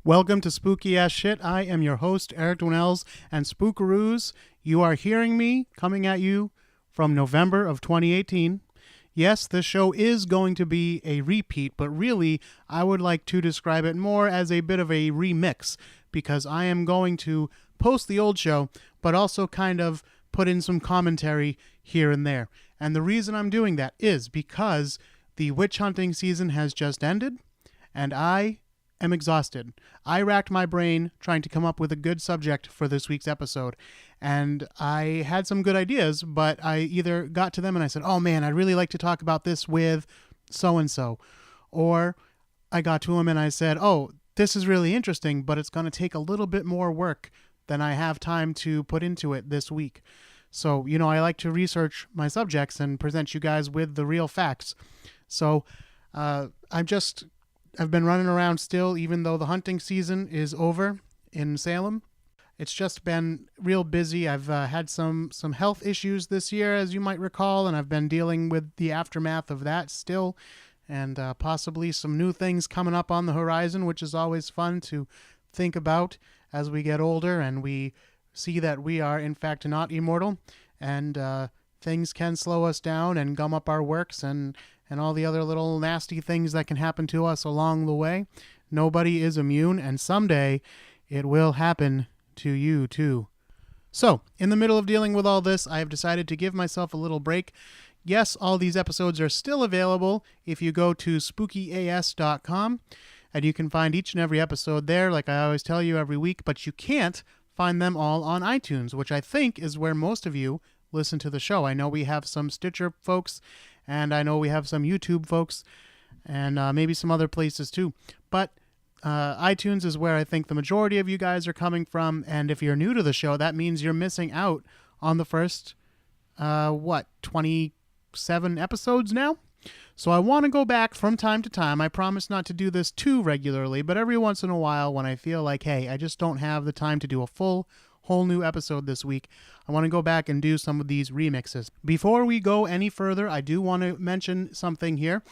Welcome to Spooky Ass Shit. I am your host, Eric Dwinells, and Spookaroos. You are hearing me coming at you from November of 2018. Yes, this show is going to be a repeat, but really, I would like to describe it more as a bit of a remix, because I am going to post the old show, but also kind of put in some commentary here and there. And the reason I'm doing that is because the witch hunting season has just ended, and I am exhausted. I racked my brain trying to come up with a good subject for this week's episode, and I had some good ideas, but I either got to them and I said, oh man, I'd really like to talk about this with so-and-so, or I got to him and I said, oh, this is really interesting, but it's going to take a little bit more work than I have time to put into it this week. So, I like to research my subjects and present you guys with the real facts. So, I've been running around still, even though the hunting season is over in Salem. It's just been real busy. I've had some health issues this year, as you might recall, and I've been dealing with the aftermath of that still, and possibly some new things coming up on the horizon, which is always fun to think about as we get older and we see that we are, in fact, not immortal, and things can slow us down and gum up our works and all the other little nasty things that can happen to us along the way. Nobody is immune, and someday it will happen to you too. So, in the middle of dealing with all this, I have decided to give myself a little break. Yes, all these episodes are still available if you go to spookyas.com, and you can find each and every episode there, like I always tell you every week, but you can't find them all on iTunes, which I think is where most of you listen to the show. I know we have some Stitcher folks, and I know we have some YouTube folks, and maybe some other places too. But iTunes is where I think the majority of you guys are coming from, and if you're new to the show, that means you're missing out on the first, 27 episodes now? So I want to go back from time to time. I promise not to do this too regularly, but every once in a while when I feel like, hey, I just don't have the time to do a whole new episode this week, I want to go back and do some of these remixes. Before we go any further, I do want to mention something here.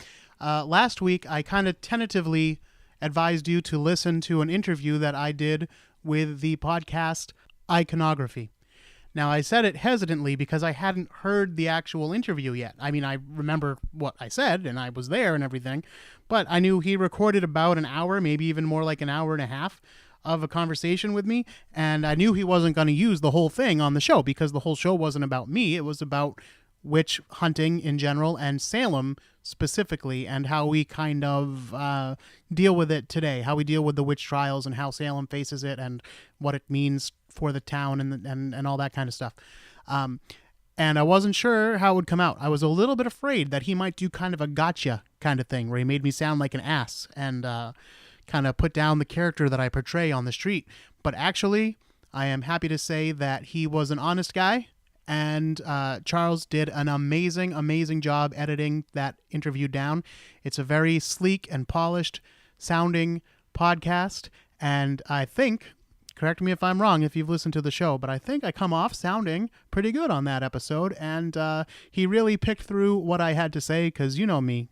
Last week, I kind of tentatively advised you to listen to an interview that I did with the podcast Iconography. Now, I said it hesitantly because I hadn't heard the actual interview yet. I mean, I remember what I said, and I was there and everything, but I knew he recorded about an hour, maybe even more like an hour and a half of a conversation with me, and I knew he wasn't going to use the whole thing on the show because the whole show wasn't about me. It was about witch hunting in general and Salem specifically, and how we kind of deal with it today, how we deal with the witch trials and how Salem faces it and what it means for the town and all that kind of stuff. And I wasn't sure how it would come out. I was a little bit afraid that he might do kind of a gotcha kind of thing where he made me sound like an ass and kind of put down the character that I portray on the street. But actually, I am happy to say that he was an honest guy, and Charles did an amazing job editing that interview down. It's a very sleek and polished sounding podcast, and I think, correct me if I'm wrong if you've listened to the show, but I think I come off sounding pretty good on that episode, and he really picked through what I had to say, because you know me,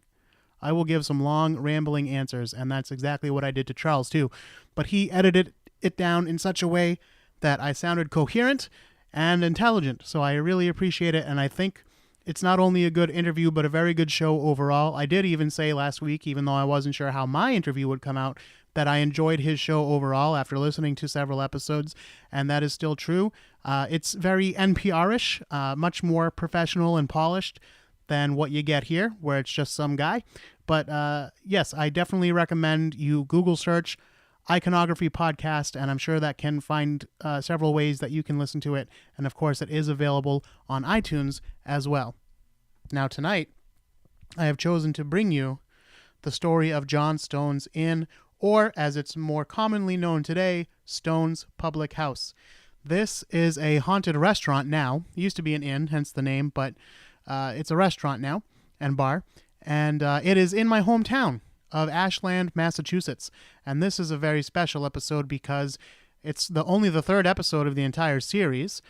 I will give some long, rambling answers, and that's exactly what I did to Charles, too. But he edited it down in such a way that I sounded coherent and intelligent, so I really appreciate it, and I think it's not only a good interview, but a very good show overall. I did even say last week, even though I wasn't sure how my interview would come out, that I enjoyed his show overall after listening to several episodes, and that is still true. It's very NPR-ish, much more professional and polished than what you get here, where it's just some guy. But yes, I definitely recommend you Google search Iconography Podcast, and I'm sure that can find several ways that you can listen to it. And of course, it is available on iTunes as well. Now tonight, I have chosen to bring you the story of John Stone's Inn, or as it's more commonly known today, Stone's Public House. This is a haunted restaurant now. It used to be an inn, hence the name, but it's a restaurant now and bar, and it is in my hometown of Ashland, Massachusetts. And this is a very special episode because it's only the third episode of the entire series.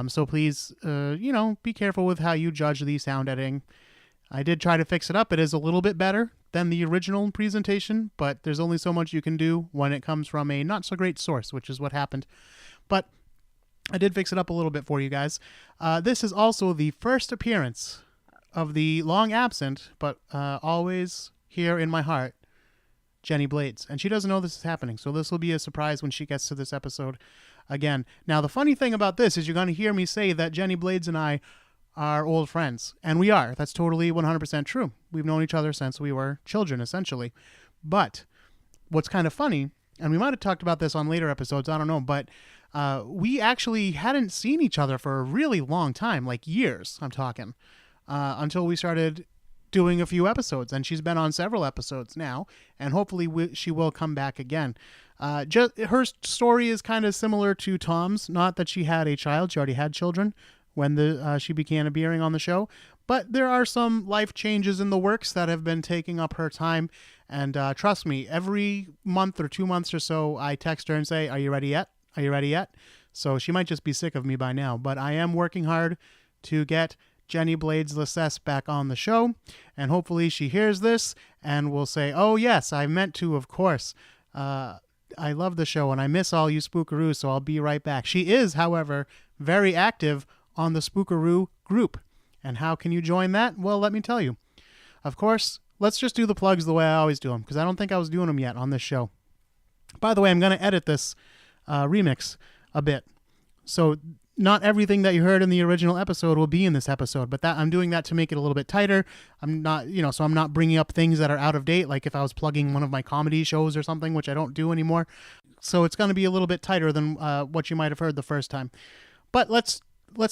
So please, be careful with how you judge the sound editing. I did try to fix it up. It is a little bit better than the original presentation, but there's only so much you can do when it comes from a not so great source, which is what happened. But I did fix it up a little bit for you guys. This is also the first appearance of the long absent, but always here in my heart, Jenny Blades. And she doesn't know this is happening, so this will be a surprise when she gets to this episode again. Now, the funny thing about this is you're going to hear me say that Jenny Blades and I are old friends. And we are. That's totally 100% true. We've known each other since we were children, essentially. But what's kind of funny, and we might have talked about this on later episodes, I don't know, but we actually hadn't seen each other for a really long time, like years, I'm talking, until we started doing a few episodes. And she's been on several episodes now, and hopefully she will come back again. Just her story is kind of similar to Tom's. Not that she had a child. She already had children when she began appearing on the show. But there are some life changes in the works that have been taking up her time. And trust me, every month or 2 months or so, I text her and say, "Are you ready yet? Are you ready yet?" So she might just be sick of me by now. But I am working hard to get Jenny Blades Lissess back on the show. And hopefully she hears this and will say, "Oh, yes, I meant to, of course. I love the show and I miss all you spookaroos, so I'll be right back." She is, however, very active on the Spookaroo group. And how can you join that? Well, let me tell you. Of course, let's just do the plugs the way I always do them, because I don't think I was doing them yet on this show. By the way, I'm going to edit this remix a bit. So not everything that you heard in the original episode will be in this episode, but I'm doing that to make it a little bit tighter. I'm not, so I'm not bringing up things that are out of date, like if I was plugging one of my comedy shows or something, which I don't do anymore. So it's going to be a little bit tighter than what you might have heard the first time. But let's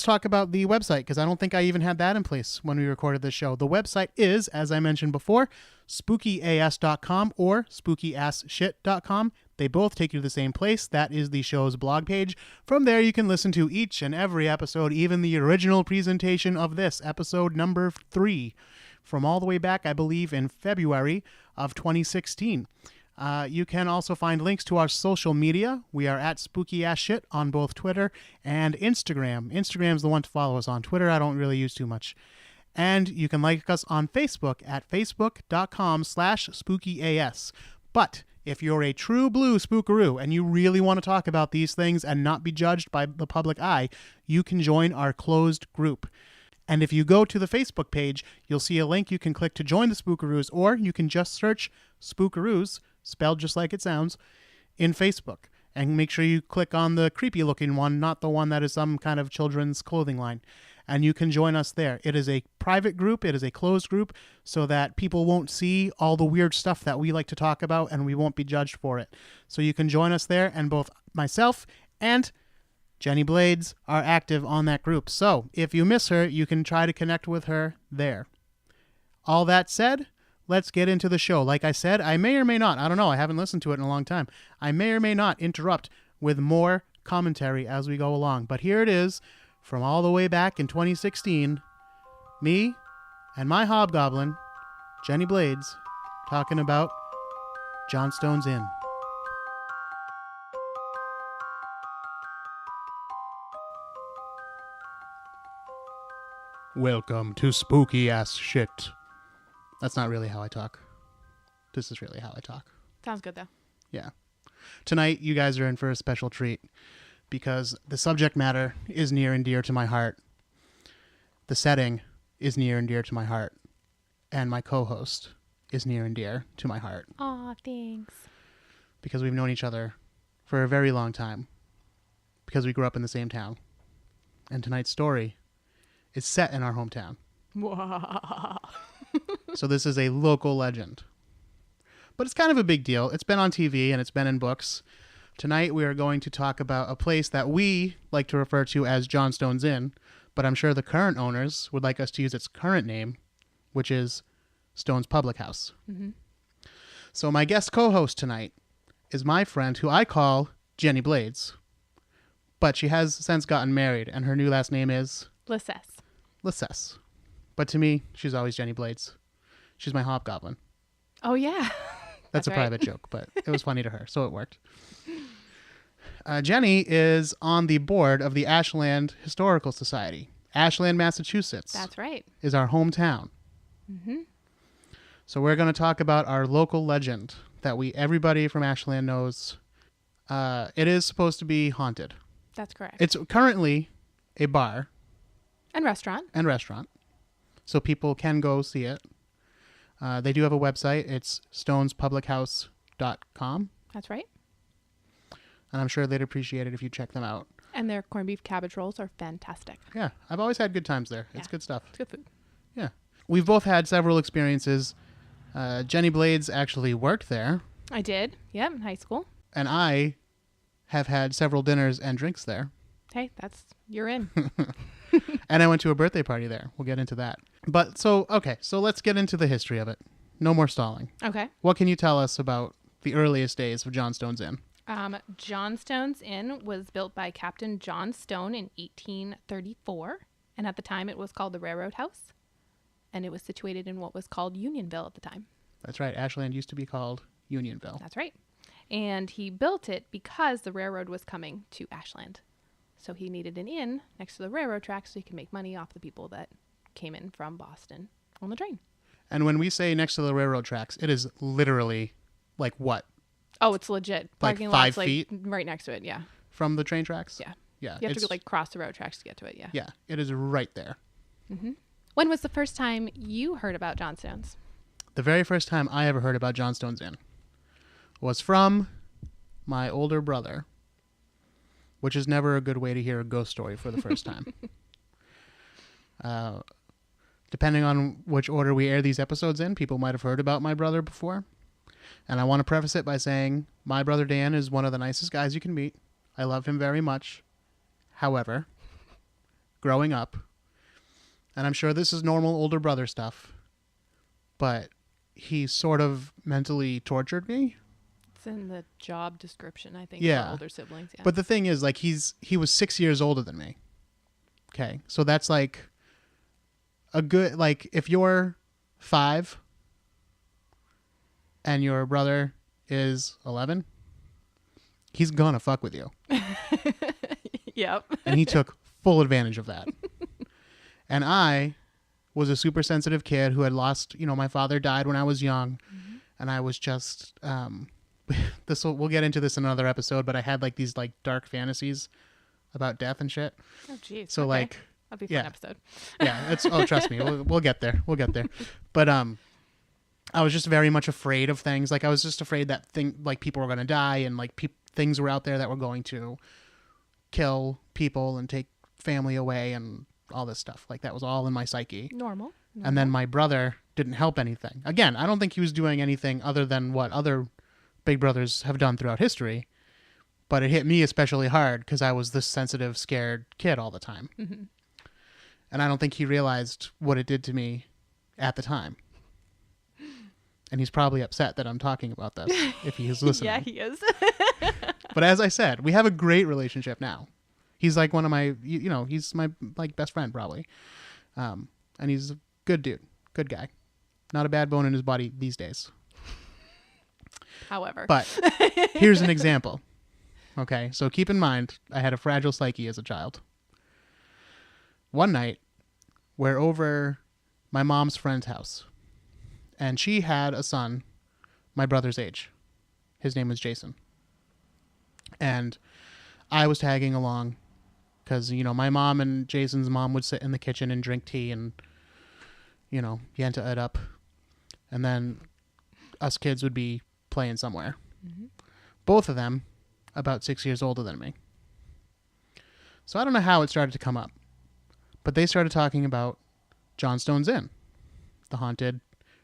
talk about the website, because I don't think I even had that in place when we recorded this show. The website is, as I mentioned before, spookyas.com or spookyasshit.com. They both take you to the same place. That is the show's blog page. From there, you can listen to each and every episode, even the original presentation of this, episode number 3, from all the way back, I believe, in February of 2016. You can also find links to our social media. We are at SpookyAssShit on both Twitter and Instagram. Instagram's the one to follow us on. Twitter, I don't really use too much. And you can like us on Facebook at facebook.com/spookyas. But if you're a true blue spookaroo and you really want to talk about these things and not be judged by the public eye, you can join our closed group. And if you go to the Facebook page, you'll see a link you can click to join the Spookaroos, or you can just search Spookaroos, spelled just like it sounds, in Facebook. And make sure you click on the creepy looking one, not the one that is some kind of children's clothing line. And you can join us there. It is a private group. It is a closed group so that people won't see all the weird stuff that we like to talk about, and we won't be judged for it. So you can join us there, and both myself and Jenny Blades are active on that group. So if you miss her, you can try to connect with her there. All that said, let's get into the show. Like I said, I may or may not, I don't know, I haven't listened to it in a long time. I may or may not interrupt with more commentary as we go along. But here it is, from all the way back in 2016, me and my hobgoblin, Jenny Blades, talking about Johnstone's Inn. Welcome to Spooky Ass Shit. That's not really how I talk. This is really how I talk. Sounds good, though. Yeah. Tonight, you guys are in for a special treat because the subject matter is near and dear to my heart. The setting is near and dear to my heart. And my co-host is near and dear to my heart. Aw, thanks. Because we've known each other for a very long time. Because we grew up in the same town. And tonight's story is set in our hometown. Wow. So this is a local legend. But it's kind of a big deal. It's been on TV and it's been in books. Tonight we are going to talk about a place that we like to refer to as Johnstone's Inn, but I'm sure the current owners would like us to use its current name, which is Stone's Public House. Mm-hmm. So my guest co-host tonight is my friend who I call Jenny Blades, but she has since gotten married and her new last name is Lissess. But to me, she's always Jenny Blades. She's my hobgoblin. Oh, yeah. That's a right. Private joke, but it was funny to her, so it worked. Jenny is on the board of the Ashland Historical Society. Ashland, Massachusetts. That's right. Is our hometown. Mm-hmm. So we're going to talk about our local legend that everybody from Ashland knows. It is supposed to be haunted. That's correct. It's currently a bar And restaurant. and restaurant, so people can go see it. They do have a website. It's stonespublichouse.com, That's right. and I'm sure they'd appreciate it if you check them out. And their corned beef cabbage rolls are fantastic. Yeah, I've always had good times there. It's Yeah. good stuff. It's good food. Yeah. We've both had several experiences. Jenny Blades actually worked there, I did. Yep, in high school. and I have had several dinners and drinks there. Hey, you're in. And I went to a birthday party there. We'll get into that. But so let's get into the history of it. No more stalling. Okay. What can you tell us about the earliest days of Johnstone's Inn? Johnstone's Inn was built by Captain John Stone in 1834. And at the time, it was called the Railroad House. And it was situated in what was called Unionville at the time. That's right. Ashland used to be called Unionville. That's right. And he built it because the railroad was coming to Ashland. So he needed an inn next to the railroad tracks so he could make money off the people that came in from Boston on the train. And when we say next to the railroad tracks, it is literally like what? Oh, it's legit. Like Parking 5 lot's feet? right next to it, yeah. From the train tracks? Yeah. Yeah. You have to go, cross the railroad tracks to get to it, yeah. Yeah, it is right there. Mm-hmm. When was the first time you heard about Johnstone's? The very first time I ever heard about Johnstone's Inn was from my older brother, which is never a good way to hear a ghost story for the first time. Depending on which order we air these episodes in, people might have heard about my brother before. And I want to preface it by saying my brother Dan is one of the nicest guys you can meet. I love him very much. However, growing up, and I'm sure this is normal older brother stuff, but he sort of mentally tortured me. It's in the job description, I think, Yeah. for older siblings. Yeah. But the thing is, like, he was 6 years older than me. Okay, so that's like a good, like, if you're 5 and your brother is 11, he's gonna fuck with you. Yep. And he took full advantage of that. And I was a super sensitive kid who had lost, my father died when I was young. Mm-hmm. And I was just, we'll get into this in another episode, but I had like these like dark fantasies about death and shit. Oh, geez. So okay. like, that'll be a fun episode. Yeah, trust me, we'll get there. We'll get there. But I was just very much afraid of things. Like I was just afraid that people were going to die, and like things were out there that were going to kill people and take family away and all this stuff. Like that was all in my psyche. Normal. And then my brother didn't help anything. Again, I don't think he was doing anything other than what other big brothers have done throughout history. But it hit me especially hard because I was this sensitive, scared kid all the time. Mm-hmm. And I don't think he realized what it did to me at the time. And he's probably upset that I'm talking about this if he is listening. Yeah, he is. But as I said, we have a great relationship now. He's like one of my, he's my like best friend probably. And he's a good dude, good guy. Not a bad bone in his body these days. However. But here's an example. Okay, so keep in mind, I had a fragile psyche as a child. One night, we're over my mom's friend's house. And she had a son my brother's age. His name was Jason. And I was tagging along because, my mom and Jason's mom would sit in the kitchen and drink tea and, yenta it up. And then us kids would be playing somewhere. Mm-hmm. Both of them about 6 years older than me. So I don't know how it started to come up. But they started talking about Johnstone's Inn, the haunted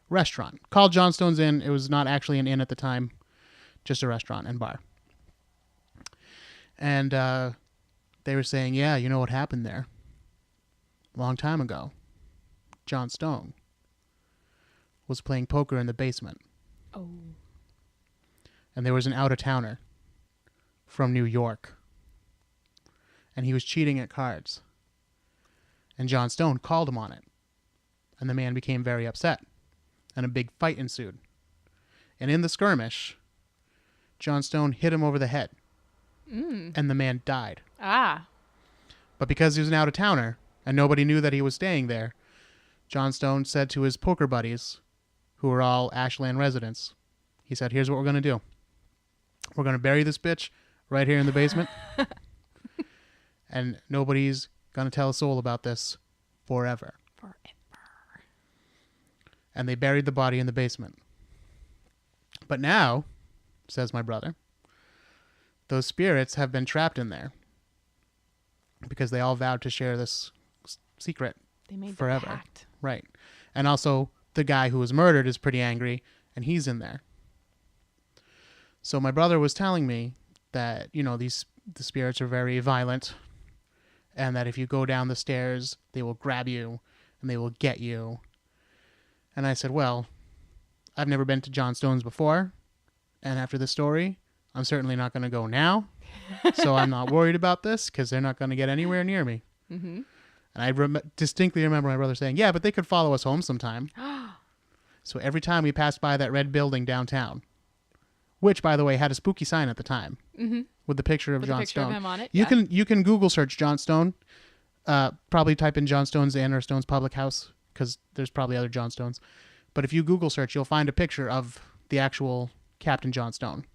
restaurant. Called Johnstone's Inn. It was not actually an inn at the time, just a restaurant and bar. And they were saying, yeah, you know what happened there? A long time ago, John Stone was playing poker in the basement. Oh. And there was an out-of-towner from New York. And he was cheating at cards. And John Stone called him on it. And the man became very upset. And a big fight ensued. And in the skirmish, John Stone hit him over the head. And the man died. Ah. But because he was an out-of-towner, and nobody knew that he was staying there, John Stone said to his poker buddies, who were all Ashland residents. He said, here's what we're going to do. We're going to bury this bitch right here in the basement. And nobody's going to tell a soul about this forever. Forever. And they buried the body in the basement. But now, says my brother, those spirits have been trapped in there because they all vowed to share this secret They made forever. the pact. Right. And also, the guy who was murdered is pretty angry, and he's in there. So my brother was telling me that, you know, the spirits are very violent, and that if you go down the stairs, they will grab you, and they will get you. And I said, well, I've never been to Johnstone's before, and after this story, I'm certainly not going to go now, so I'm not worried about this, because they're not going to get anywhere near me. Mm-hmm. And I distinctly remember my brother saying, yeah, but they could follow us home sometime. So every time we passed by that red building downtown, which, by the way, had a spooky sign at the time, Mm-hmm. with the picture of With John a picture Stone. of him on it. You can Google search John Stone. Probably type in John Stone's Inn or Stone's Public House, because there's probably other John Stones. But if you Google search, you'll find a picture of the actual Captain John Stone.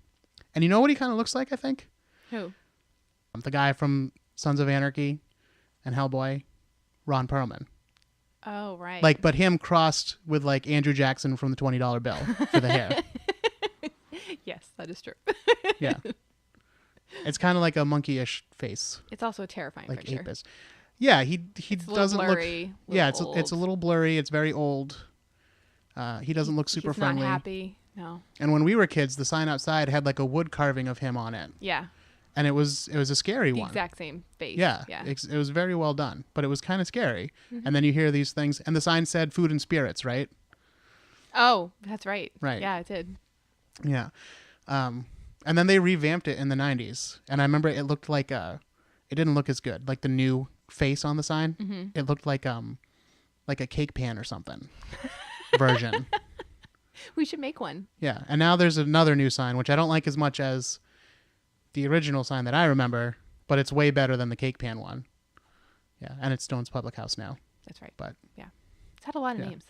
And you know what he kind of looks like, I think? Who? The guy from Sons of Anarchy and Hellboy, Ron Perlman. Oh, right. Like, but him crossed with like Andrew Jackson from the $20 bill for the hair. Yes, that is true. Yeah. It's kind of like a monkey-ish face, It's also a terrifying like picture. Ape is. Yeah, he It's a little doesn't look. blurry, Yeah, little it's a old. little blurry. It's very old. He doesn't look super He's friendly. not happy. No. And when we were kids, the sign outside had like a wood carving of him on it, Yeah. and it was a scary The one. exact same face. Yeah, Yeah. it was very well done, but it was kind of scary. Mm-hmm. And then you hear these things, and the sign said "food and spirits," right? Oh, that's right. Right. Yeah, it did. Yeah. And then they revamped it in the 90s, and I remember it looked like it didn't look as good, like the new face on the sign. Mm-hmm. It looked like a cake pan or something version. We should make one. Yeah, and now there's another new sign, which I don't like as much as the original sign that I remember, but it's way better than the cake pan one. Yeah, and it's Stone's Public House now. That's right. But yeah, it's had a lot of yeah. names.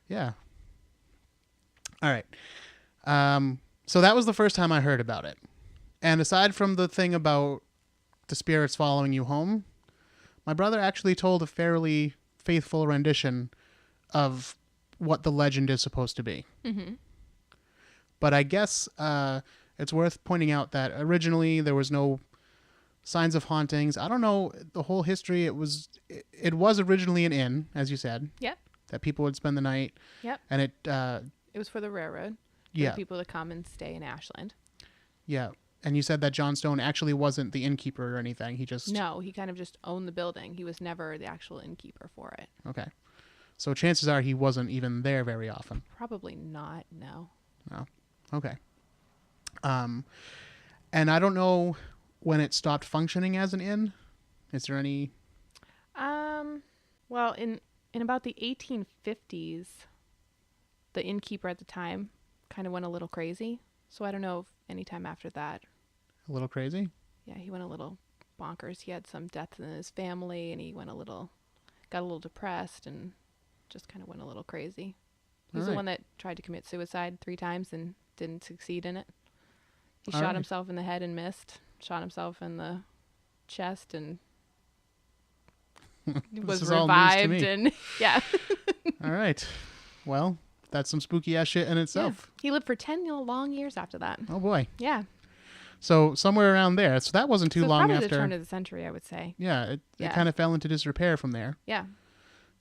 Yeah. All right. So that was the first time I heard about it. And aside from the thing about the spirits following you home, my brother actually told a fairly faithful rendition of what the legend is supposed to be. Mm-hmm. But I guess it's worth pointing out that originally there was no signs of hauntings. I don't know the whole history. It was originally an inn, as you said. Yep. That people would spend the night. Yep. And it was for the railroad. For yeah. the people to come and stay in Ashland. Yeah. And you said that John Stone actually wasn't the innkeeper or anything. He just... No, he kind of just owned the building. He was never the actual innkeeper for it. Okay. So chances are he wasn't even there very often. Probably not, no. No. Okay. And I don't know when it stopped functioning as an inn. Is there any... Well, in about the 1850s, the innkeeper at the time kind of went a little crazy. So I don't know if any time after that. A little crazy? Yeah, he went a little bonkers. He had some deaths in his family, and he got a little depressed, and just kind of went a little crazy. He's All the right. one that tried to commit suicide 3 times and didn't succeed in it. He All shot right. himself in the head and missed. Shot himself in the chest and was is all news to revived. me. And yeah. All right. Well, that's some spooky ass shit in itself. Yeah. He lived for 10 long years after that. Oh boy. Yeah. So somewhere around there. So that wasn't too So it's long probably after. the turn of the century, I would say. Yeah, it Yeah. kind of fell into disrepair from there. Yeah.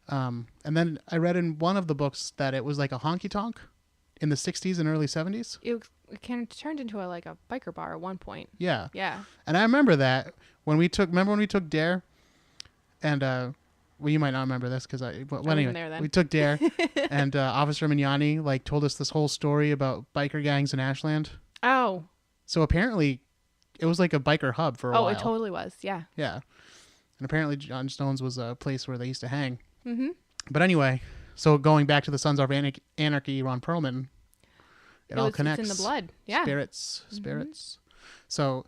And then I read in one of the books that it was like a honky tonk in the 60s and early 70s. It kind of turned into a biker bar at one point. Yeah. Yeah. And I remember that when we took Dare, and well, you might not remember this because wasn't anyway, there then. we took Dare, and Officer Mignani like told us this whole story about biker gangs in Ashland. Oh. So apparently, it was like a biker hub for a while. Oh, it totally was. Yeah. Yeah, and apparently John Stone's was a place where they used to hang. Mm-hmm. But anyway, so going back to the Sons of Anarchy, Ron Perlman, it all connects. It's in the blood. Yeah. Spirits. So,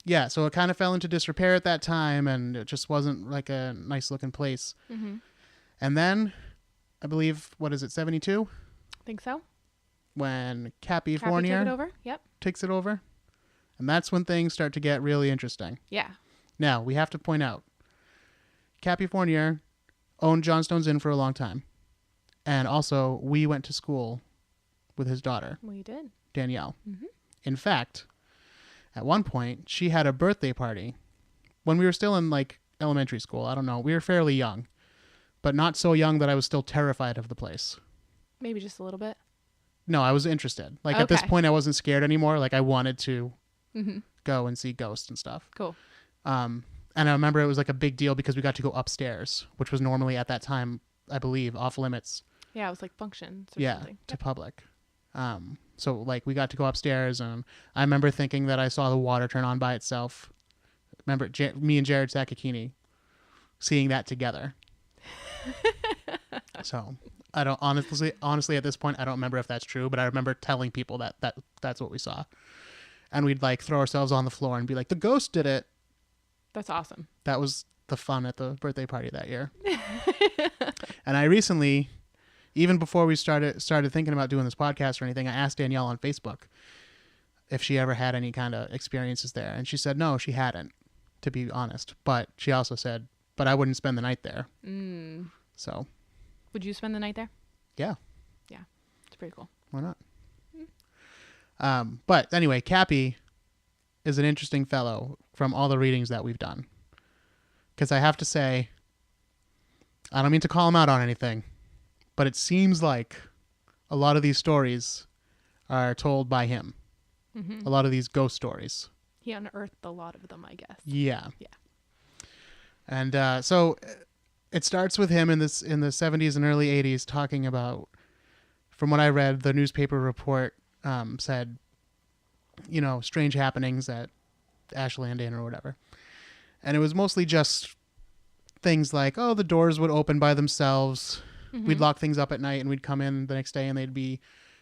yeah, so it kind of fell into disrepair at that time, and it just wasn't like a nice looking place. Mm-hmm. And then I believe, what is it, 72? Think so. When Cappy Cappy took it Fournier over. Yep. takes it over. And that's when things start to get really interesting. Yeah. Now, we have to point out, Cappy Fournier owned Johnstone's Inn for a long time. And also, we went to school with his daughter, We did. Danielle. Mm-hmm. In fact, at one point, she had a birthday party when we were still in like elementary school. I don't know. We were fairly young, but not so young that I was still terrified of the place. Maybe just a little bit. No, I was interested. Like at this Okay. point, I wasn't scared anymore. Like I wanted to Mm-hmm. go and see ghosts and stuff. Cool. And I remember it was like a big deal because we got to go upstairs, which was normally at that time, I believe, off limits. Yeah, it was like functions or Yeah, something. to public. So like we got to go upstairs, and I remember thinking that I saw the water turn on by itself. Remember me and Jared Sakakini seeing that together. So I don't honestly at this point I don't remember if that's true, but I remember telling people that's what we saw, and we'd like throw ourselves on the floor and be like, the ghost did it. That's awesome. That was the fun at the birthday party that year. And I recently, even before we started thinking about doing this podcast or anything, I asked Danielle on Facebook if she ever had any kind of experiences there. And she said, no, she hadn't, to be honest. But she also said, but I wouldn't spend the night there. Mm. So, Would you spend the night there? yeah, It's pretty cool. why not? But anyway, Cappy is an interesting fellow from all the readings that we've done. Because I have to say, I don't mean to call him out on anything, but it seems like a lot of these stories are told by him. Mm-hmm. A lot of these ghost stories. He unearthed a lot of them, I guess. Yeah. Yeah. And so it starts with him in the 70s and early 80s talking about, from what I read, the newspaper report said, strange happenings at Ashland Inn or whatever. And it was mostly just things like, oh, the doors would open by themselves. Mm-hmm. We'd lock things up at night and we'd come in the next day and they'd be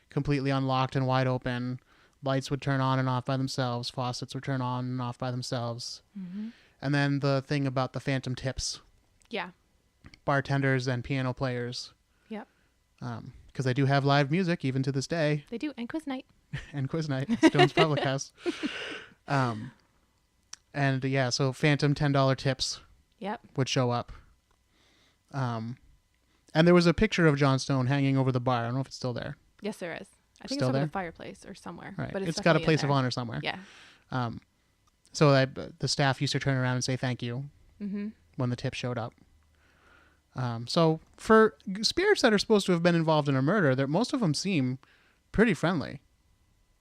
completely unlocked and wide open. Lights would turn on and off by themselves. Faucets would turn on and off by themselves. Mm-hmm. And then the thing about the phantom tips. Yeah. Bartenders and piano players. Yep. Because they do have live music even to this day. They do. And quiz night. And quiz night. Stone's Public House. And yeah, so phantom $10 tips Yep. would show up. And there was a picture of John Stone hanging over the bar. I don't know if it's still there. Yes, there is. I think Still it's over there? the fireplace or somewhere. Right. But It's got a definitely in place of there. honor somewhere. Yeah. So the staff used to turn around and say thank you Mm-hmm. when the tip showed up. So for spirits that are supposed to have been involved in a murder, most of them seem pretty friendly.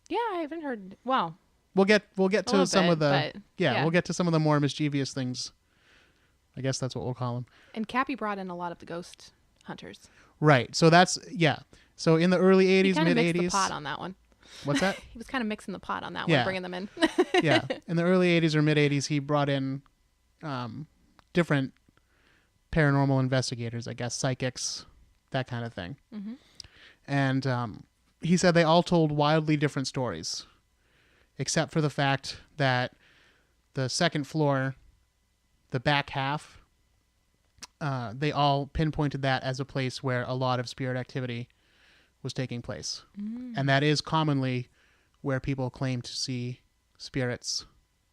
Yeah, I haven't heard. Well, We'll get a to little some bit, of the but we'll get to some of the more mischievous things. I guess that's what we'll call them. And Cappy brought in a lot of the ghost hunters. Right. So that's So in the early He 80s, kind of mid mixed the 80s. pot on that one. What's that? He was kind of mixing the pot on that Yeah. one, bringing them in. Yeah. In the early 80s or mid 80s, he brought in different paranormal investigators, I guess, psychics, that kind of thing. Mm-hmm. And he said they all told wildly different stories, except for the fact that the second floor, the back half, they all pinpointed that as a place where a lot of spirit activity was taking place. Mm. And that is commonly where people claim to see spirits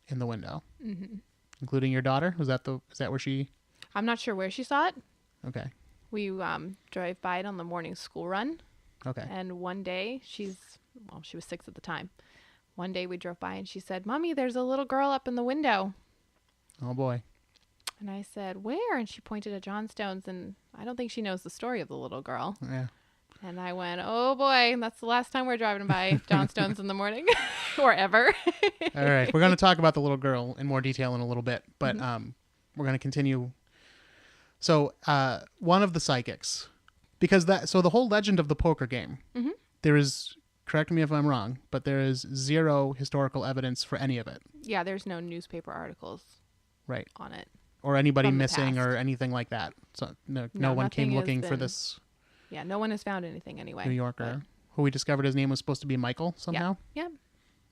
in the window, Mm-hmm. including your daughter. Is that where she? I'm not sure where she saw it. Okay. We drove by it on the morning school run. Okay. And one day she was 6 at the time. One day we drove by and she said, "Mommy, there's a little girl up in the window." Oh boy. And I said, "Where?" And she pointed at Johnstone's, and I don't think she knows the story of the little girl. Yeah. And I went, "Oh boy, that's the last time we're driving by Johnstone's in the morning or ever." All right. We're going to talk about the little girl in more detail in a little bit, but Mm-hmm. we're going to continue. So one of the psychics, so the whole legend of the poker game, Mm-hmm. there is, correct me if I'm wrong, but there is zero historical evidence for any of it. Yeah, there's no newspaper articles Right. on it. Or anybody From the missing past. or anything like that. So no No, one came nothing has looking for been- this Yeah, no one has found anything anyway. New Yorker, who we discovered his name was supposed to be Michael somehow. Yeah,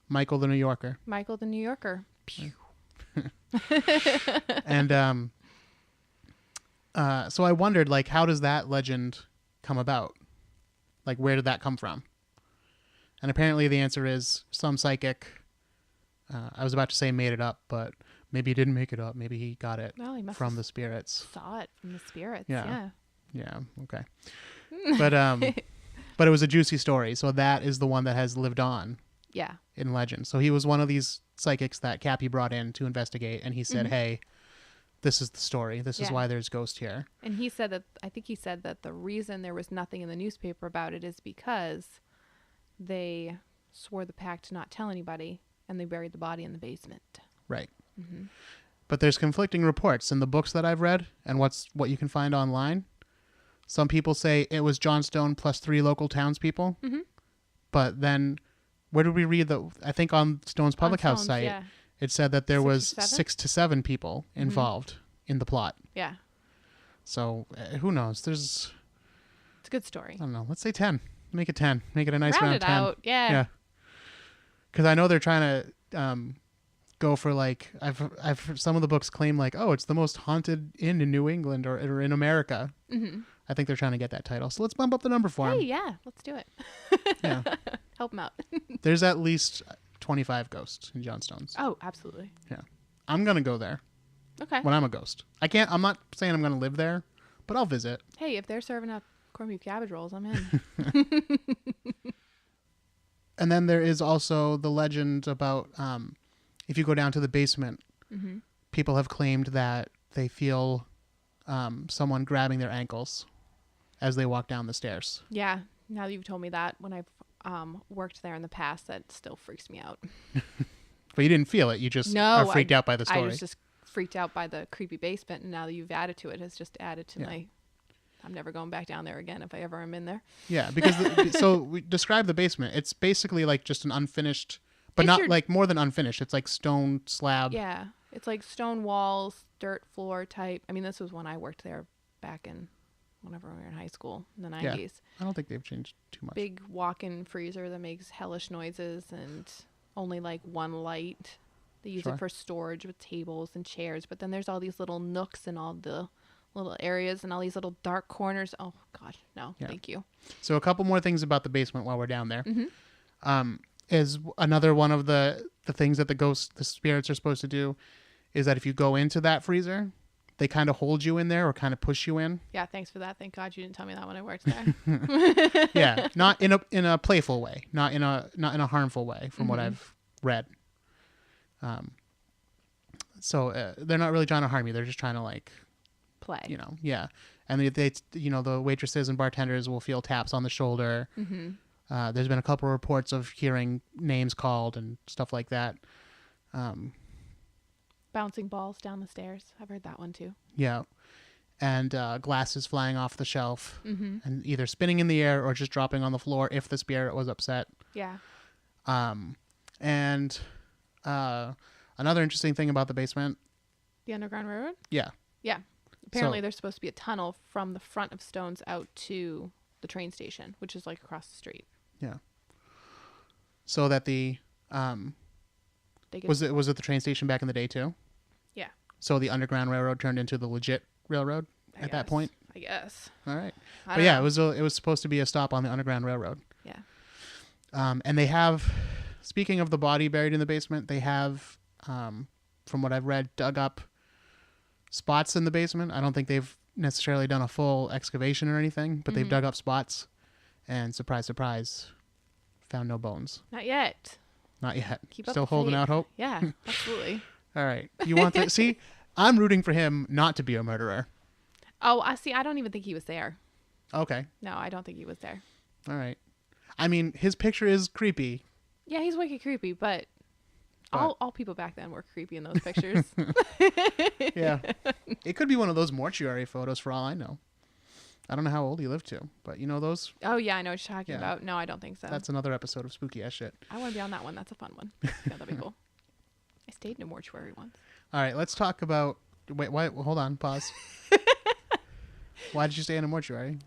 Michael the New Yorker. Michael the New Yorker. And so I wondered, like, how does that legend come about? Like, where did that come from? And apparently the answer is some psychic, I was about to say made it up, but maybe he didn't make it up. Maybe he got it Well, he must from have the spirits. saw it from the spirits. Yeah. Yeah. Yeah, okay. But it was a juicy story, so that is the one that has lived on Yeah. in legend. So he was one of these psychics that Cappy brought in to investigate, and he said, hey, this is the story. This is why there's ghost here. And he said that, I think he said that the reason there was nothing in the newspaper about it is because they swore the pact to not tell anybody, and they buried the body in the basement. Right. But there's conflicting reports in the books that I've read and what you can find online. Some people say it was John Stone plus 3 local townspeople. But then, where did we read that? I think on Stone's Public House site, it said that there was 6 to 7 people involved in the plot. Yeah. So who knows? It's a good story. I don't know. Let's say 10. Make it 10. Make it a nice round 10. Out. Yeah. Because I know they're trying to go for like I've heard some of the books claim like, oh, it's the most haunted inn in New England or in America. I think they're trying to get that title. So let's bump up the number for him. Hey, yeah, let's do it. Yeah. Help him out. There's at least 25 ghosts in Johnstone's. Oh, absolutely. Yeah. I'm going to go there. Okay. When I'm a ghost. I'm not saying I'm going to live there, but I'll visit. Hey, if they're serving up corned beef cabbage rolls, I'm in. And then there is also the legend about if you go down to the basement, people have claimed that they feel someone grabbing their ankles as they walk down the stairs. Yeah. Now that you've told me that, when I've worked there in the past, that still freaks me out. But you didn't feel it. You just are freaked out by the story. I was just freaked out by the creepy basement, and now that you've added to it, it's just added to my... I'm never going back down there again if I ever am in there. Yeah, because so we describe the basement. It's basically like just an unfinished, but not like more than unfinished. It's like stone slab. Yeah, it's like stone walls, dirt floor type. I mean, this was when I worked there back in whenever we were in high school in the 90s. Yeah, I don't think they've changed too much. Big walk-in freezer that makes hellish noises and only like one light. They use it for storage with tables and chairs, but then there's all these little nooks and all the little areas and all these little dark corners. Oh God, no, thank you. So a couple more things about the basement while we're down there. Is another one of the things that the spirits are supposed to do is that if you go into that freezer, they kind of hold you in there or kind of push you in. Yeah, thanks for that. Thank God you didn't tell me that when I worked there. Yeah, not in a playful way, not in a harmful way, from what I've read. So they're not really trying to harm you. They're just trying to like play. Yeah. And they the waitresses and bartenders will feel taps on the shoulder. There's been a couple of reports of hearing names called and stuff like that. Bouncing balls down the stairs. I've heard that one too. Yeah. And glasses flying off the shelf and either spinning in the air or just dropping on the floor if the spirit was upset. Yeah. And another interesting thing about the basement. The Underground Railroad? Yeah. Yeah. Apparently there's supposed to be a tunnel from the front of Stone's out to the train station, which is like across the street. Yeah. So that the was it the train station back in the day too? Yeah. So the Underground Railroad turned into the legit railroad at that point? I guess. All right. But yeah, it was supposed to be a stop on the Underground Railroad. Yeah. And they have, speaking of the body buried in the basement, they have, from what I've read, dug up spots in the basement. I don't think they've necessarily done a full excavation or anything, but they've dug up spots, and surprise, surprise, found no bones. Not yet. Not yet. Keep Still holding out hope? Yeah, absolutely. All right. You want to see? I'm rooting for him not to be a murderer. Oh, I see. I don't even think he was there. Okay. No, I don't think he was there. All right. I mean, his picture is creepy. Yeah, he's wicked creepy, but all people back then were creepy in those pictures. Yeah. It could be one of those mortuary photos for all I know. I don't know how old he lived to, but you know those? Oh, yeah, I know what you're talking about. No, I don't think so. That's another episode of Spooky Ass Shit. I want to be on that one. That's a fun one. Yeah, that'd be cool. I stayed in a mortuary once. All right, let's talk about... Wait, hold on, pause. Why did you stay in a mortuary?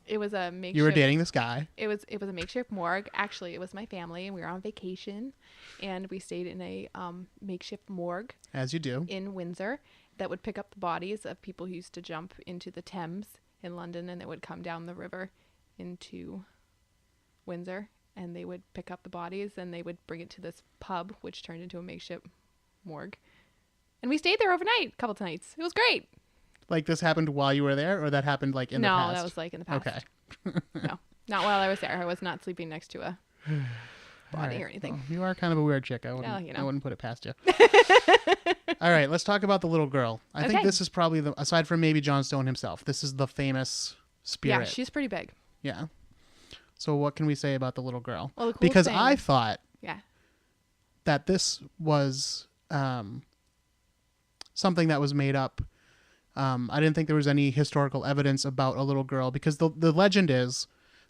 It was a makeshift... You were dating this guy. It was a makeshift morgue. Actually, it was my family, and we were on vacation, and we stayed in a makeshift morgue. As you do. In Windsor, that would pick up the bodies of people who used to jump into the Thames in London, and it would come down the river into Windsor, and they would pick up the bodies and they would bring it to this pub, which turned into a makeshift morgue. And we stayed there overnight a couple of nights. It was great. Like this happened while you were there, or that happened like in the past? No, that was like in the past. Okay. No, not while I was there. I was not sleeping next to a body Right. or anything. Well, you are kind of a weird chick. I wouldn't, Well, you know. I wouldn't put it past you. All right, let's talk about the little girl. I think Okay. this is probably aside from maybe Jon Stone himself, this is the famous spirit. Yeah, she's pretty big. Yeah. So what can we say about the little girl? Well, the cool Because thing, I thought yeah, that this was something that was made up. I didn't think there was any historical evidence about a little girl because the legend is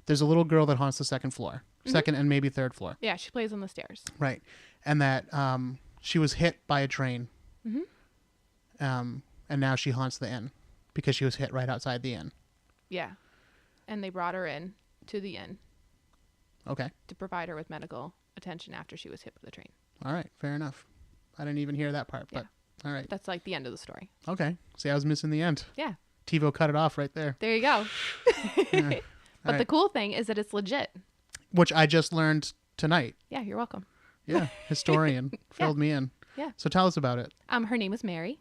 there's a little girl that haunts the second floor, second and maybe third floor. yeah, she plays on the stairs. Right. And that she was hit by a train. And now she haunts the inn because she was hit right outside the inn. Yeah, and they brought her in to the inn Okay. to provide her with medical attention after she was hit by the train. All right. Fair enough. I didn't even hear that part, but all right. That's like the end of the story. Okay. See, I was missing the end. Yeah, TiVo cut it off right there. there you go. Yeah. But All the right. cool thing is that it's legit. Which I just learned tonight. Yeah, you're welcome. Yeah. Historian filled me in. Yeah. So tell us about it. Her name was Mary,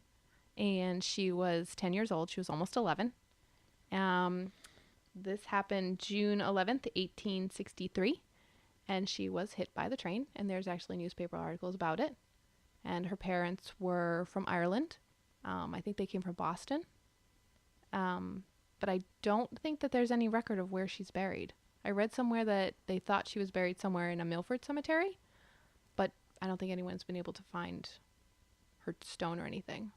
and she was 10 years old. She was almost 11. This happened June 11th, 1863, and she was hit by the train, and there's actually newspaper articles about it. And her parents were from Ireland. I think they came from Boston. But I don't think that there's any record of where she's buried. I read somewhere that they thought she was buried somewhere in a Milford cemetery, but I don't think anyone's been able to find her stone or anything.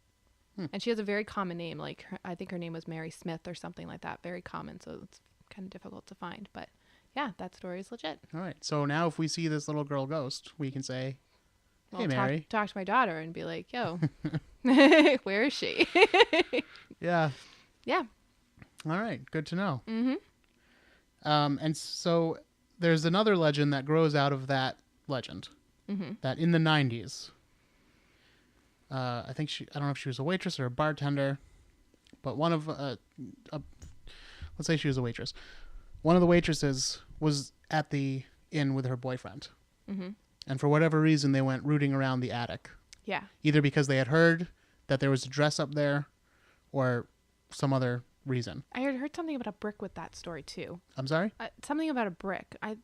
And she has a very common name. Like I think her name was Mary Smith or something like that. Very common, so it's kind of difficult to find. But yeah, that story is legit. All right. So now if we see this little girl ghost, we can say, hey, Well, Mary. talk to my daughter and be like, yo, where is she? Yeah. Yeah. All right. Good to know. Mm-hmm. And so there's another legend that grows out of that legend. Mm-hmm. That in the 90s, I don't know if she was a waitress or a bartender, but one of, let's say she was a waitress. One of the waitresses was at the inn with her boyfriend. Mm-hmm. And for whatever reason, they went rooting around the attic. Yeah. Either because they had heard that there was a dress up there or some other reason. I heard something about a brick with that story too. I'm sorry? Something about a brick. I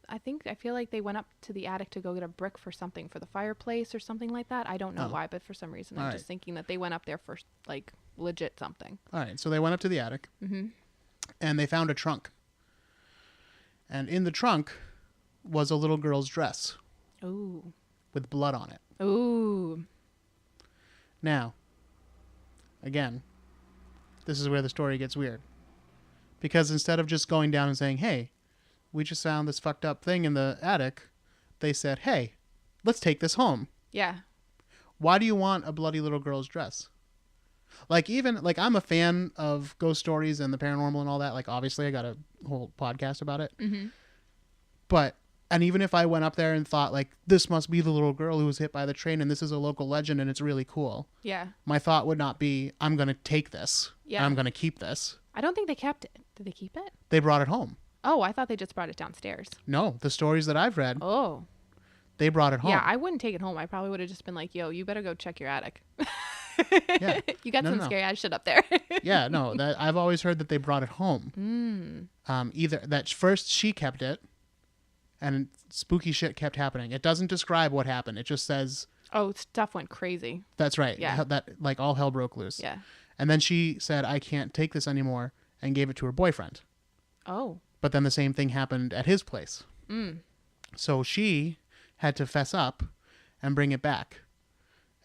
feel like they went up to the attic to go get a brick for something, for the fireplace or something like that. I don't know why, but for some reason I'm just thinking that they went up there for like legit something. All right. So they went up to the attic and they found a trunk. And in the trunk was a little girl's dress Ooh. with blood on it. Ooh. Now, again, this is where the story gets weird. Because instead of just going down and saying, hey, we just found this fucked up thing in the attic, they said, hey, let's take this home. Yeah. Why do you want a bloody little girl's dress? Like, I'm a fan of ghost stories and the paranormal and all that. Like, obviously, I got a whole podcast about it. Mm-hmm. And even if I went up there and thought, like, this must be the little girl who was hit by the train and this is a local legend and it's really cool, Yeah. my thought would not be, I'm going to take this. Yeah. And I'm going to keep this. I don't think they kept it. Did they keep it? They brought it home. Oh, I thought they just brought it downstairs. No, the stories that I've read, Oh. they brought it home. Yeah, I wouldn't take it home. I probably would have just been like, yo, you better go check your attic. Yeah. You got No, some no. scary ass shit up there. Yeah, no, that I've always heard that they brought it home. Either that first she kept it and spooky shit kept happening. It doesn't describe what happened. It just says, Oh, stuff went crazy. that's right. Yeah. That like all hell broke loose. Yeah. And then she said, I can't take this anymore and gave it to her boyfriend. Oh. But then the same thing happened at his place. So she had to fess up and bring it back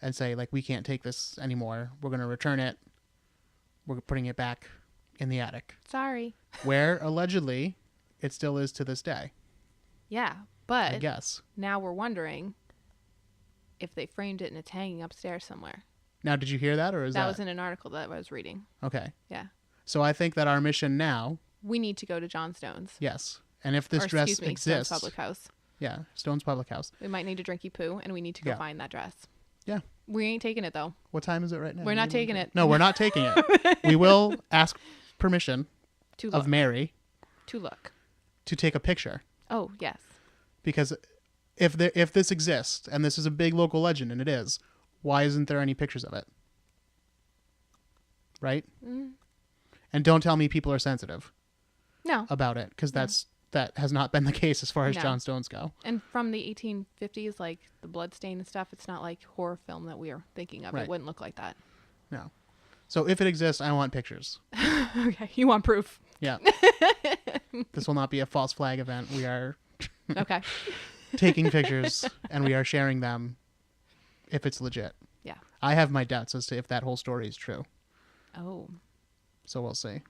and say, like, we can't take this anymore. We're going to return it. We're putting it back in the attic. Sorry. Where, allegedly, it still is to this day, Yeah, I but guess. now we're wondering if they framed it and it's hanging upstairs somewhere. Now, did you hear that, or is that... That was in an article that I was reading. Okay. Yeah. So I think that our mission now, We need to go to John Stone's. yes, and if this Or, dress excuse me, exists... Stone's Public House. Yeah, Stone's Public House. We might need a drinky poo, and we need to go Yeah. find that dress. Yeah. We ain't taking it, though. What time is it right now? We're not taking it. No, we're not taking it. We will ask permission To of look. Mary To look. to take a picture. Oh, yes. Because if this exists and this is a big local legend, and it is, why isn't there any pictures of it? Right? Mm. And don't tell me people are sensitive No. about it, because No. that has not been the case as far as No. Johnstones go. And from the 1850s, like the bloodstain and stuff, it's not like horror film that we are thinking of. Right. It wouldn't look like that. No. So if it exists, I want pictures. Okay. You want proof? Yeah. This will not be a false flag event. We are Okay. taking pictures and we are sharing them if it's legit. Yeah. I have my doubts as to if that whole story is true. Oh. So we'll see.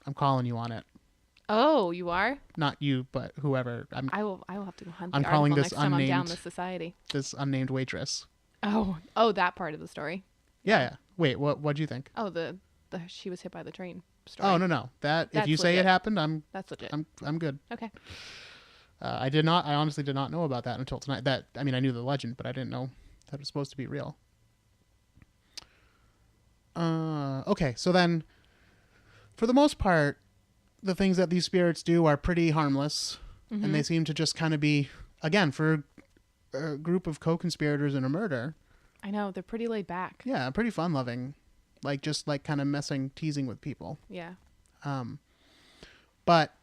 I'm calling you on it. Oh, you are? Not you, but whoever. I will have to go hunt I'm the calling article this next time I'm down unnamed- the society. This unnamed waitress. Oh, that part of the story. Yeah. Wait, what'd you think? Oh, the she was hit by the train story. Oh, no. That if That's you say legit. it happened, I'm That's legit. good. Okay. I honestly did not know about that until tonight. I mean, I knew the legend, but I didn't know that it was supposed to be real. Okay, so then, for the most part, the things that these spirits do are pretty harmless, Mm-hmm. and they seem to just kind of be, again, for a group of co-conspirators in a murder, I know they're pretty laid back. yeah, pretty fun-loving, just kind of teasing with people. Yeah. But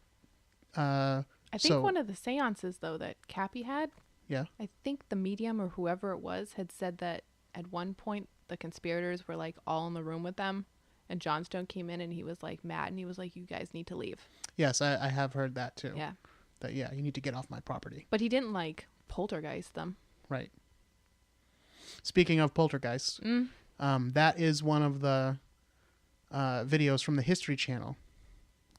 I think so- one of the seances though that Cappy had, yeah, I think the medium or whoever it was had said that at one point the conspirators were like all in the room with them, and Johnstone came in and he was like mad and he was like, "You guys need to leave." yes, I have heard that too. Yeah. That you need to get off my property. But he didn't like poltergeist them. Right. Speaking of poltergeists, that is one of the videos from the History Channel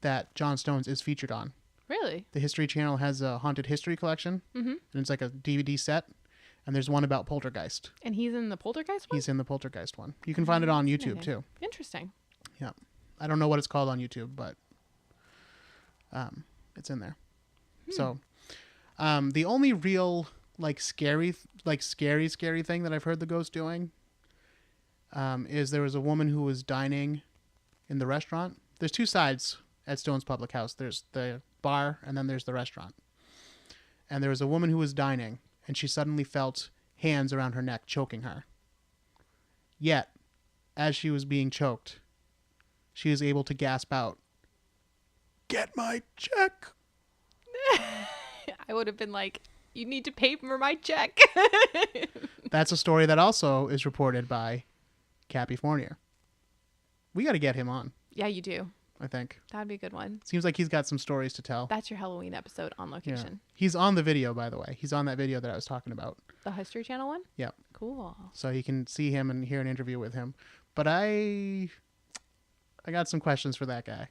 that Johnstones is featured on. Really? The History Channel has a haunted history collection, Mm-hmm. and it's like a DVD set, and there's one about poltergeist. And he's in the poltergeist one? He's in the poltergeist one. You can find it on YouTube Fascinating. too. Interesting. Yeah, I don't know what it's called on YouTube, but it's in there. So, the only real scary thing that I've heard the ghost doing is there was a woman who was dining in the restaurant. There's two sides at Stone's Public House. There's the bar and then there's the restaurant. And there was a woman who was dining and she suddenly felt hands around her neck choking her. Yet, as she was being choked, she was able to gasp out, "Get my check!" I would have been like, "You need to pay for my check." That's a story that also is reported by Cappy Fournier. We got to get him on, Yeah, you do. I think. That'd be a good one. Seems like he's got some stories to tell. That's your Halloween episode on Yeah. location. He's on the video, by the way. He's on that video that I was talking about. The History Channel one? Yep. Cool. So you can see him and hear an interview with him. But I got some questions for that guy.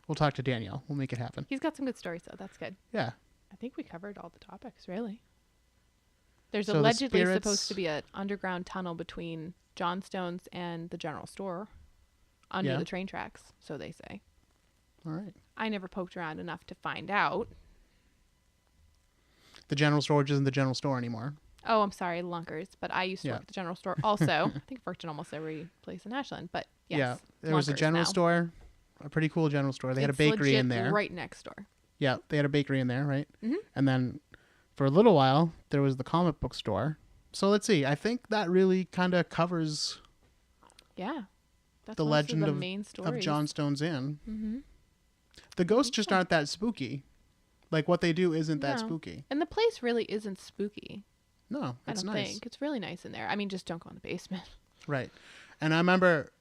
We'll talk to Danielle. We'll make it happen. He's got some good stories, though. That's good. Yeah. I think we covered all the topics, really. There's So the allegedly spirits- supposed to be an underground tunnel between Johnstone's and the general store under Yeah. the train tracks, so they say. All right. I never poked around enough to find out. The general storage isn't the general store anymore. Oh, I'm sorry, Lunkers. But I used to Yeah. work at the general store also. I think I've worked in almost every place in Ashland. But yes, Yeah. There was a Lunkers general now. store, a pretty cool general store. They had a It's bakery legit in there. right next door. Yeah, they had a bakery in there, right? Mhm. And then for a little while, there was the comic book store. So let's see. I think that really kind of covers Yeah. That's the most legend of, the of, main of stories. Johnstone's Inn. Mm-hmm. The ghosts just aren't that spooky. Like what they do isn't that No. spooky. And the place really isn't spooky. No, I it's don't nice. think. It's really nice in there. I mean, just don't go in the basement. Right. And I remember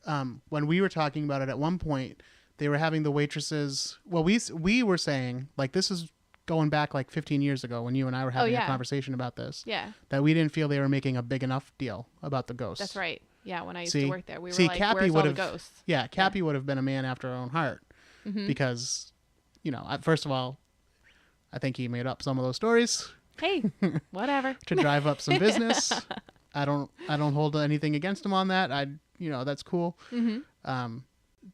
when we were talking about it at one point, they were having the waitresses. Well, we were saying, like, this is going back like 15 years ago when you and I were having yeah. a conversation about this, Yeah, that we didn't feel they were making a big enough deal about the ghosts. that's right. Yeah, when I used See- to work there, we were see, like, Cappy where's all the would've- ghosts? Yeah, Cappy would have been a man after her own heart Mhm. because, first of all, I think he made up some of those stories Hey, whatever. to drive up some business. I don't hold anything against him on that. That's cool. Mm-hmm.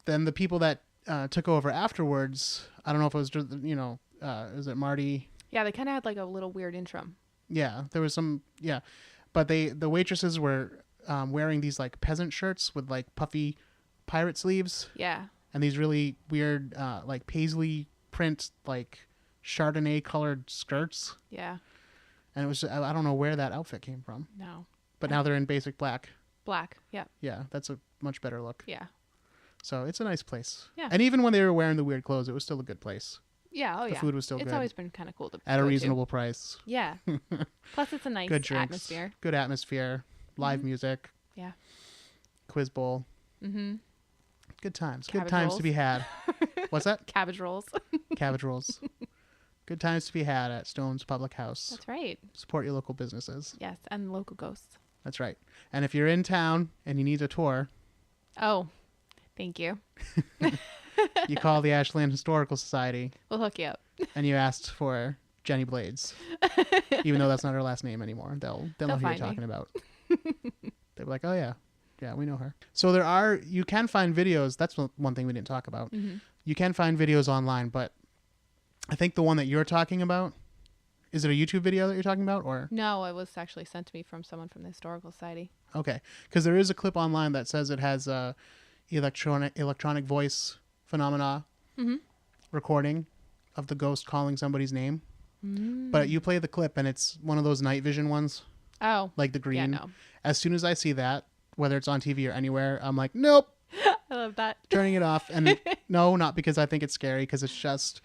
Then the people that took over afterwards, I don't know if it was just, is it Marty? Yeah, they kind of had like a little weird interim. Yeah, there was some, yeah. But the waitresses were wearing these like peasant shirts with like puffy pirate sleeves. Yeah. and these really weird, like paisley print, like Chardonnay colored skirts. Yeah. And it was, I don't know where that outfit came from. No. But now they're in basic black. Black. Yeah. Yeah, that's a much better look. Yeah. So it's a nice place. Yeah. And even when they were wearing the weird clothes, it was still a good place. Yeah. Oh, The yeah. food was still It's good. always been kind of cool to At a go reasonable price. to. Yeah. Plus, it's a nice Good drinks. atmosphere. Good atmosphere. Live music. Yeah. Quiz bowl. Mm-hmm. Good times. Cabbage Good times rolls. to be had. What's that? Cabbage rolls. Cabbage rolls. Good times to be had at Stone's Public House. That's right. Support your local businesses. Yes, and local ghosts. That's right. And if you're in town and you need a tour, Oh, thank you. you call the Ashland Historical Society We'll hook you up. and you asked for Jenny Blades. Even though that's not her last name anymore. They'll know who you're find me. talking about. They'll be like, oh yeah. Yeah, we know her. So you can find videos. That's one thing we didn't talk about. Mm-hmm. You can find videos online, but I think the one that you're talking about, is it a YouTube video that you're talking about, or? No, it was actually sent to me from someone from the Historical Society. Okay, because there is a clip online that says it has a electronic voice phenomena recording of the ghost calling somebody's name. But you play the clip and it's one of those night vision ones, Oh, like the green. yeah, no. As soon as I see that, whether it's on TV or anywhere, I'm like, nope, I love that. turning it off. And no, not because I think it's scary, because it's just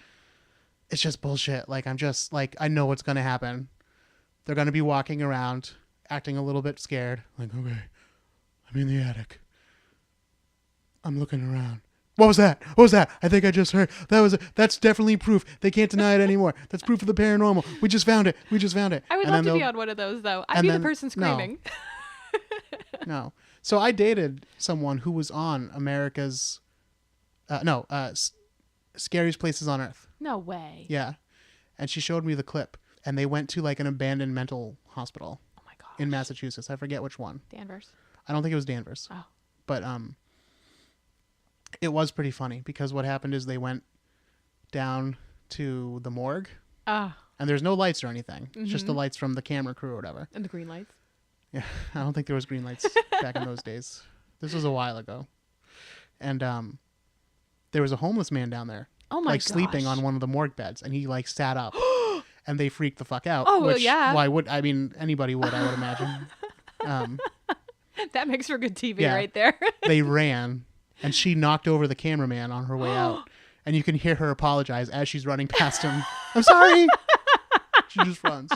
bullshit. Like, I'm just like, I know what's going to happen. They're going to be walking around acting a little bit scared. Like, okay, I'm in the attic. I'm looking around. What was that? What was that? I think I just heard. That's definitely proof. They can't deny it anymore. That's proof of the paranormal. We just found it. We just found it. I would And love then to be they'll- on one of those, though. I'd and be the then- person no. screaming. No. So I dated someone who was on America's, Scariest Places on Earth. No way. Yeah. And she showed me the clip. And they went to like an abandoned mental hospital Oh, my gosh. in Massachusetts. I forget which one. Danvers. I don't think it was Danvers. Oh. But it was pretty funny because what happened is they went down to the morgue. Ah, And there's no lights or anything. It's just the lights from the camera crew or whatever. and the green lights. Yeah, I don't think there was green lights back in those days. This was a while ago. And there was a homeless man down there. Oh, my like gosh. sleeping on one of the morgue beds, and he like sat up. And they freaked the fuck out. Oh, well, which, yeah. Why would, I mean, anybody would, I would imagine. That makes for good TV Yeah. right there. They ran, and she knocked over the cameraman on her way out. And you can hear her apologize as she's running past him. I'm sorry. She just runs.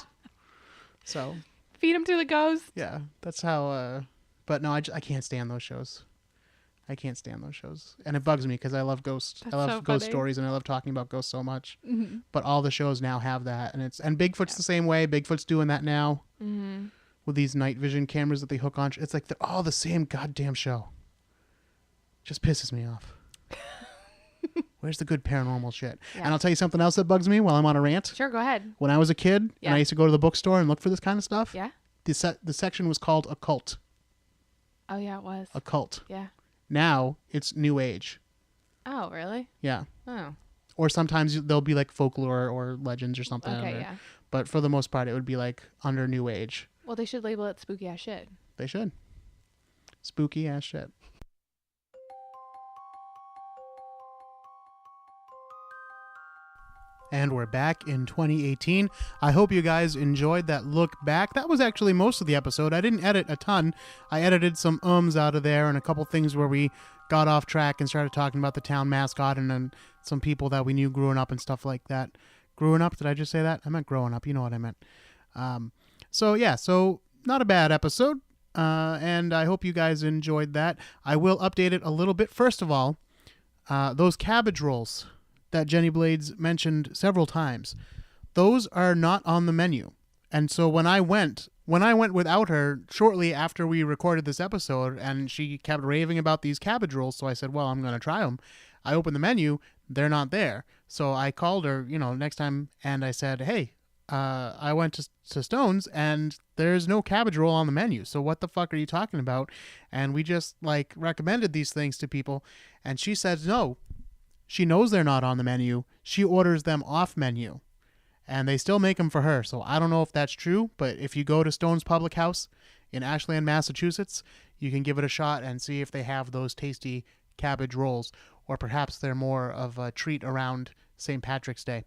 So, Feed him to the ghost. yeah, that's how. But no, I can't stand those shows. I can't stand those shows, and it bugs me because I love ghosts. That's I love so ghost funny. stories, and I love talking about ghosts so much. Mm-hmm. But all the shows now have that, and Bigfoot's the same way. Bigfoot's doing that now Mm-hmm. with these night vision cameras that they hook on. It's like they're all the same goddamn show. Just pisses me off. Where's the good paranormal shit? Yeah. And I'll tell you something else that bugs me while I'm on a rant. Sure, go ahead. When I was a kid and Yeah. I used to go to the bookstore and look for this kind of stuff, Yeah? the section was called occult. Oh, yeah, it was. Occult. Yeah. Now it's new age. Oh, really? Yeah. Oh, Or sometimes there'll be like folklore or legends or something. okay, or- yeah. But for the most part, it would be like under new age. Well, they should label it spooky ass shit. They should. Spooky ass shit. And we're back in 2018. I hope you guys enjoyed that look back. That was actually most of the episode. I didn't edit a ton. I edited some ums out of there and a couple things where we got off track and started talking about the town mascot and then some people that we knew growing up and stuff like that. Growing up? Did I just say that? I meant growing up. You know what I meant. So not a bad episode. And I hope you guys enjoyed that. I will update it a little bit. First of all, those cabbage rolls that Jenny Blades mentioned several times, those are not on the menu. And so when I went without her shortly after we recorded this episode, and she kept raving about these cabbage rolls, so I said, well, I'm going to try them. I opened the menu, they're not there. So I called her, next time, and I said, hey, I went to Stone's and there's no cabbage roll on the menu. So what the fuck are you talking about? And we just recommended these things to people, and she said no. She knows they're not on the menu. She orders them off menu, and they still make them for her. So I don't know if that's true, but if you go to Stone's Public House in Ashland, Massachusetts, you can give it a shot and see if they have those tasty cabbage rolls. or perhaps they're more of a treat around St. Patrick's Day.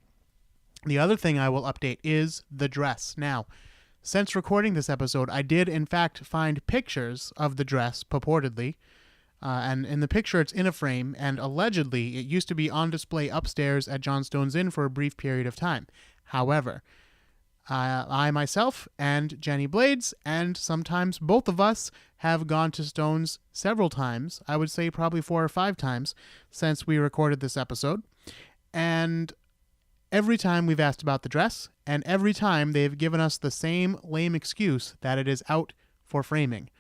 The other thing I will update is the dress. Now, since recording this episode, I did in fact find pictures of the dress, purportedly. And in the picture, it's in a frame, and allegedly, it used to be on display upstairs at Johnstone's Inn for a brief period of time. However, I myself and Jenny Blades, and sometimes both of us, have gone to Stone's several times. I would say probably 4 or 5 times since we recorded this episode. And every time we've asked about the dress, and every time they've given us the same lame excuse that it is out for framing.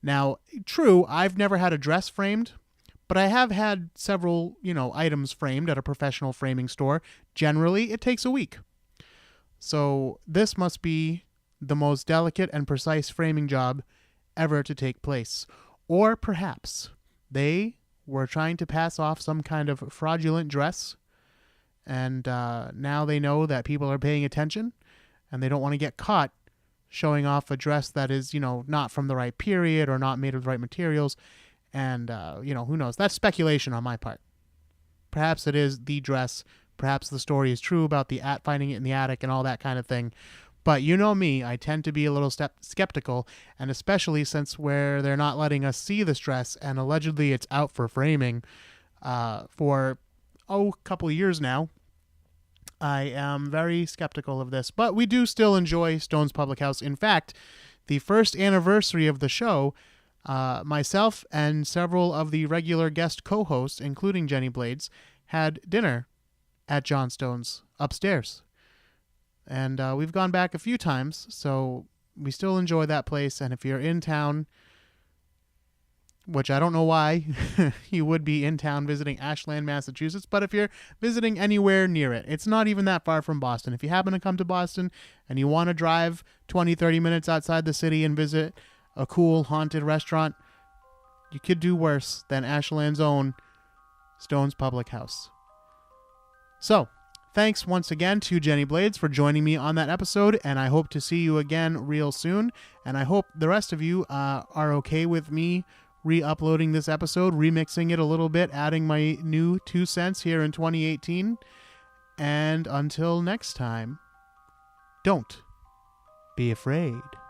Now, true, I've never had a dress framed, but I have had several, items framed at a professional framing store. Generally, it takes a week. So this must be the most delicate and precise framing job ever to take place. Or perhaps they were trying to pass off some kind of fraudulent dress, and now they know that people are paying attention, and they don't want to get caught showing off a dress that is, not from the right period or not made of the right materials. And, who knows? That's speculation on my part. Perhaps it is the dress. Perhaps the story is true about the finding it in the attic and all that kind of thing. But you know me, I tend to be a little skeptical, and especially since where they're not letting us see this dress, and allegedly it's out for framing for, a couple of years now. I am very skeptical of this, but we do still enjoy Stone's Public House. In fact, the first anniversary of the show, myself and several of the regular guest co-hosts, including Jenny Blades, had dinner at Johnstone's upstairs. And we've gone back a few times, so we still enjoy that place. And if you're in town, which I don't know why you would be in town visiting Ashland, Massachusetts, but if you're visiting anywhere near it, it's not even that far from Boston. If you happen to come to Boston and you want to drive 20, 30 minutes outside the city and visit a cool haunted restaurant, you could do worse than Ashland's own Stone's Public House. So, thanks once again to Jenny Blades for joining me on that episode, and I hope to see you again real soon. And I hope the rest of you are okay with me re-uploading this episode, remixing it a little bit, adding my new 2 cents here in 2018. And until next time, don't be afraid.